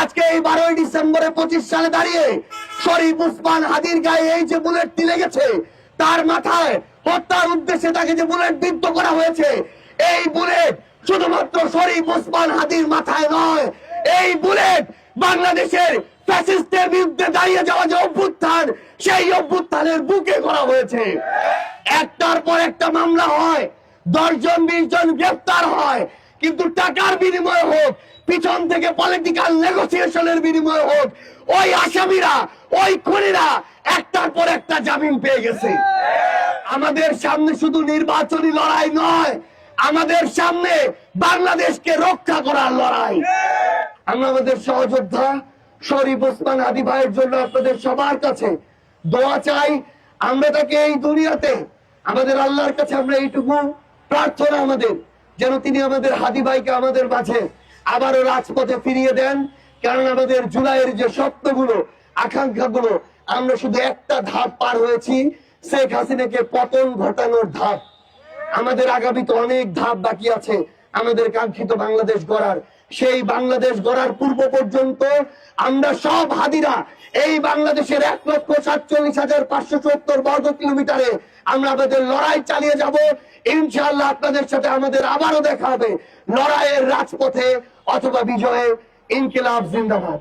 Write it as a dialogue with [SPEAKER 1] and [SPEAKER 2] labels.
[SPEAKER 1] আজকে এই 12ই ডিসেম্বরে 25 সালে দাঁড়িয়ে শরীফ ওসমান হাদির গায়ে এই যে বুলেটটি লেগেছে, তার মাথায় হত্যার উদ্দেশ্যে তাকে যে বুলেট বিদ্ধ করা হয়েছে, এই বুলেট শুধুমাত্র শরীফ ওসমান হাদির মাথায় নয়, এই বুলেট বাংলাদেশের ফ্যাসিস্টের বিরুদ্ধে দাঁড়িয়ে যাওয়া যে অভ্যুত্থান, সেই অভ্যুত্থানের বুকে করা হয়েছে। একটার পর একটা মামলা হয়, 10 জন 20 জন গ্রেফতার হয়, কিন্তু টাকার বিনিময়ে হোক, পিছন থেকে পলিটিক্যাল নেগোসিয়েশনের বিনিময়ে হোক, ওই আসামিরা, ওই খুনিরা একটার পর একটা জামিন পেয়ে গেছে। আমাদের সামনে শুধু নির্বাচনী লড়াই নয়, আমাদের সামনে বাংলাদেশকে রক্ষা করার লড়াই। আমরা আমাদের সহযোদ্ধা শরীফ ওসমান হাদি ভাইয়ের জন্য আপনাদের সবার কাছে দোয়া চাই। আমরা তাকে এই দুনিয়াতে, আমাদের আল্লাহর কাছে আমরা এইটুকু প্রার্থনা আমাদের, যেন তিনি আমাদের হাদি ভাইকে আমাদের মাঝে আবারও রাজপথে ফিরিয়ে দেন। কারণ আমাদের জুলাইয়ের যে স্বপ্নগুলো, আকাঙ্ক্ষাগুলো, আমরা শুধু একটা ধাপ পার হয়েছি, শেখ হাসিনাকে পতন ঘটানোর ধাপ। আমাদের আগামীতে অনেক ধাপ বাকি আছে আমাদের কাঙ্ক্ষিত বাংলাদেশ গড়ার। সেই বাংলাদেশ গড়ার পূর্ব পর্যন্ত আমরা সব হাদিরা এই বাংলাদেশের 1,47,570 বর্গ কিলোমিটারে আমরা আমাদের লড়াই চালিয়ে যাব। ইনশাআল্লাহ আপনাদের সাথে আমাদের আবারও দেখা হবে লড়াইয়ের রাজপথে অথবা বিজয়ে। ইনকিলাব জিন্দাবাদ।